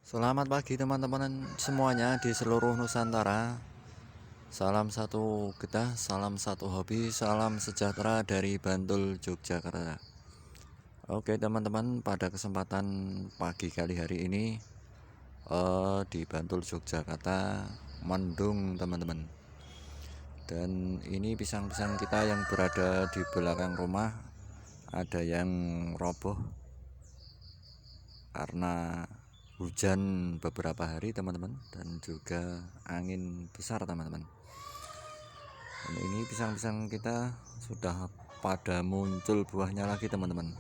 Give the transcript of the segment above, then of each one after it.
Selamat pagi teman-teman semuanya di seluruh Nusantara. Salam satu getah, salam satu hobi, salam sejahtera dari Bantul, Yogyakarta. Oke teman-teman, pada kesempatan pagi kali hari ini di Bantul, Yogyakarta mendung teman-teman. Dan ini pisang-pisang kita yang berada di belakang rumah ada yang roboh karena hujan beberapa hari teman-teman, dan juga angin besar teman-teman. Dan ini pisang-pisang kita sudah pada muncul buahnya lagi teman-teman.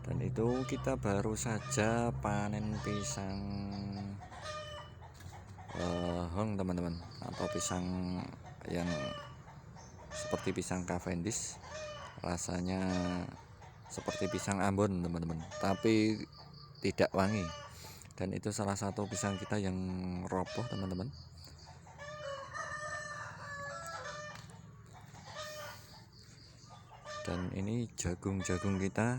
Dan itu kita baru saja panen pisang hong teman-teman, atau pisang yang seperti pisang Cavendish, rasanya seperti pisang Ambon teman-teman, tapi tidak wangi. Dan itu salah satu pisang kita yang roboh teman-teman. Dan ini jagung-jagung kita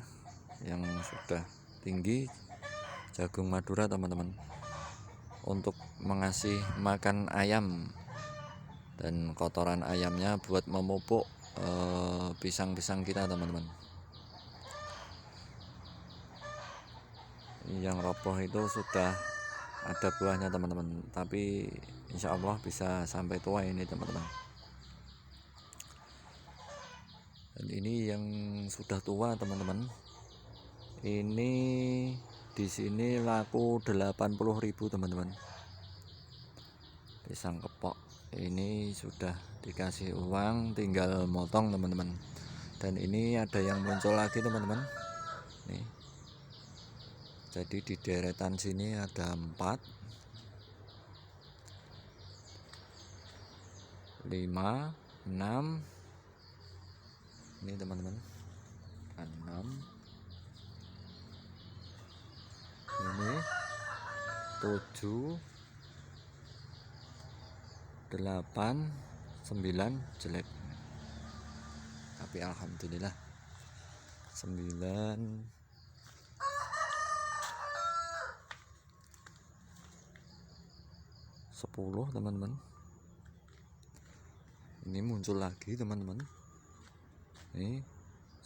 yang sudah tinggi, jagung Madura teman-teman, untuk mengasih makan ayam dan kotoran ayamnya buat memupuk pisang-pisang kita teman-teman. Yang roboh itu sudah ada buahnya teman-teman, tapi insya Allah bisa sampai tua ini teman-teman. Dan ini yang sudah tua teman-teman, ini di sini laku 80.000 teman-teman. Pisang kepok ini sudah dikasih uang, tinggal motong teman-teman. Dan ini ada yang muncul lagi teman-teman nih. Jadi di deretan sini ada 4, 5, 6 ini teman-teman, 6 ini, 7, 8, 9 jelek, tapi alhamdulillah 9, 10 teman-teman. Ini muncul lagi teman-teman, ini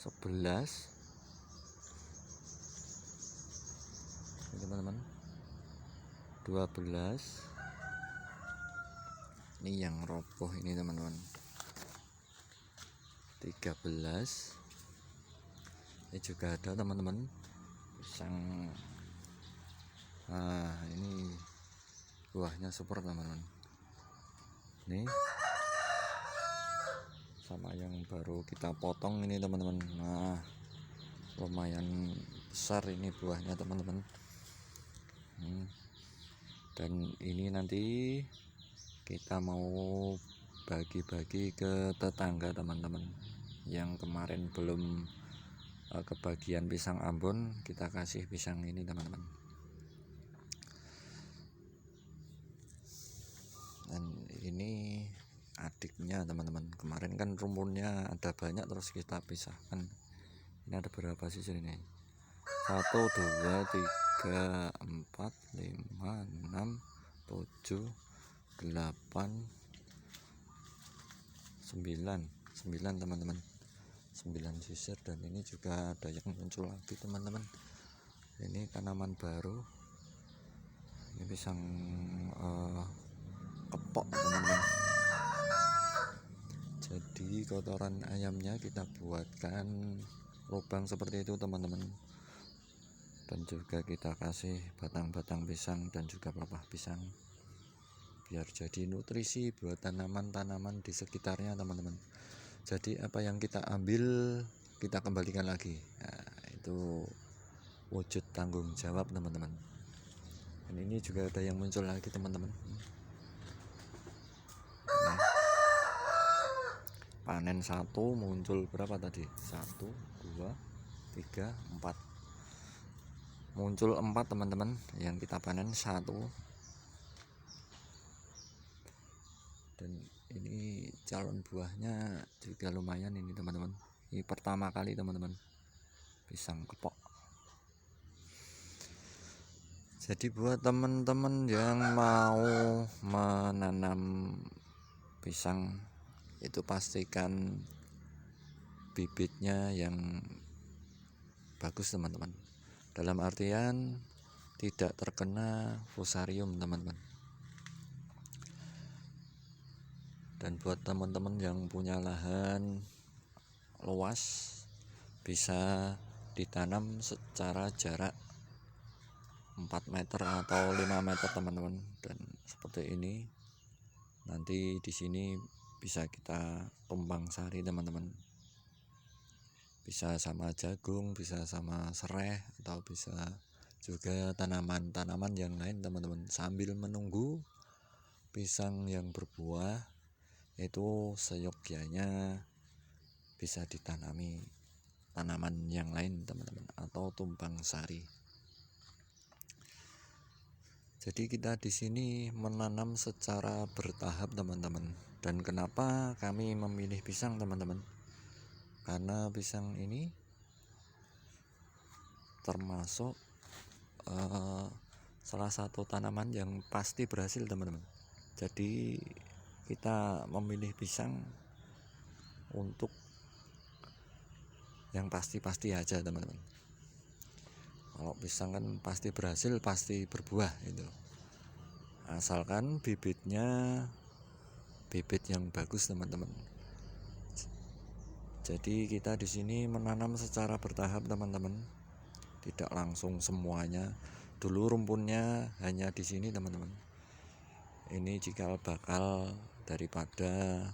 11 ini teman-teman, 12 ini yang roboh ini teman-teman, 13 ini juga ada teman-teman pisang. Nah ini buahnya super teman-teman, ini sama yang baru kita potong ini teman-teman. Nah lumayan besar ini buahnya teman-teman. Dan ini nanti kita mau bagi-bagi ke tetangga teman-teman yang kemarin belum kebagian pisang Ambon, kita kasih pisang ini teman-teman. Dan ini adiknya teman-teman, kemarin kan rumputnya ada banyak terus kita pisahkan. Ini ada berapa sih ini? 1, 2, 3, 4, 5, 6, 7, 8, 9 teman-teman, 9 sisir. Dan ini juga ada yang muncul lagi teman-teman, ini tanaman baru, ini pisang kepok teman-teman. Jadi kotoran ayamnya kita buatkan lubang seperti itu teman-teman, dan juga kita kasih batang-batang pisang dan juga pelepah pisang biar jadi nutrisi buat tanaman-tanaman di sekitarnya teman-teman. Jadi apa yang kita ambil kita kembalikan lagi. Nah, itu wujud tanggung jawab teman-teman. Dan ini juga ada yang muncul lagi teman-teman. Nah, panen 1 muncul berapa tadi? 1, 2, 3, 4. Muncul 4 teman-teman, yang kita panen 1. Dan ini calon buahnya juga lumayan ini teman-teman. Ini pertama kali teman-teman pisang kepok. Jadi buat teman-teman yang mau menanam pisang, itu pastikan bibitnya yang bagus teman-teman, dalam artian tidak terkena fusarium teman-teman. Dan buat teman-teman yang punya lahan luas, bisa ditanam secara jarak 4 meter atau 5 meter teman-teman. Dan seperti ini, nanti di sini bisa kita tumpang sari teman-teman, bisa sama jagung, bisa sama serai, atau bisa juga tanaman-tanaman yang lain teman-teman, sambil menunggu pisang yang berbuah itu seyogyanya bisa ditanami tanaman yang lain teman-teman, atau tumpang sari. Jadi kita di sini menanam secara bertahap teman-teman. Dan kenapa kami memilih pisang teman-teman? Karena pisang ini termasuk salah satu tanaman yang pasti berhasil teman-teman. Jadi kita memilih pisang untuk yang pasti-pasti aja teman-teman. Kalau pisang kan pasti berhasil, pasti berbuah itu, asalkan bibitnya bibit yang bagus teman-teman. Jadi kita di sini menanam secara bertahap teman-teman, tidak langsung semuanya. Dulu rumpunnya hanya di sini teman-teman. Ini cikal bakal daripada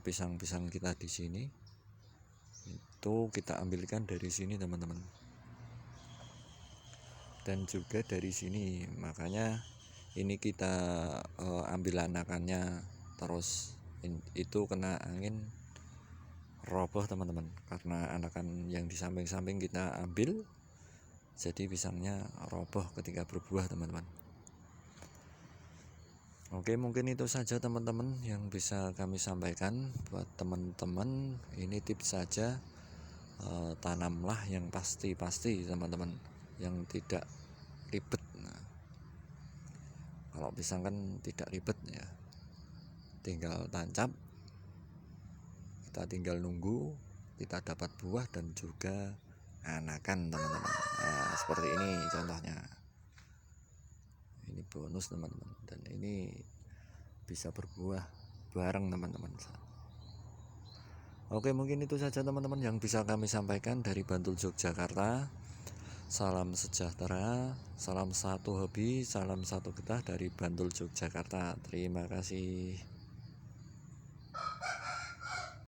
pisang-pisang kita di sini, itu kita ambilkan dari sini teman-teman, dan juga dari sini. Makanya ini kita ambil anakannya, terus itu kena angin roboh teman-teman, karena anakan yang di samping-samping kita ambil, jadi pisangnya roboh ketika berbuah teman-teman. Oke, mungkin itu saja teman-teman yang bisa kami sampaikan buat teman-teman. Ini tips saja, tanamlah yang pasti-pasti teman-teman, yang tidak ribet. Nah, kalau pisang kan tidak ribet ya, tinggal tancap, kita tinggal nunggu kita dapat buah dan juga anakan teman-teman. Nah, seperti ini contohnya, ini bonus teman-teman, dan ini bisa berbuah bareng teman-teman. Oke, mungkin itu saja teman-teman yang bisa kami sampaikan dari Bantul Yogyakarta. Salam sejahtera, salam satu hobi, salam satu getah dari Bantul Yogyakarta. Terima kasih.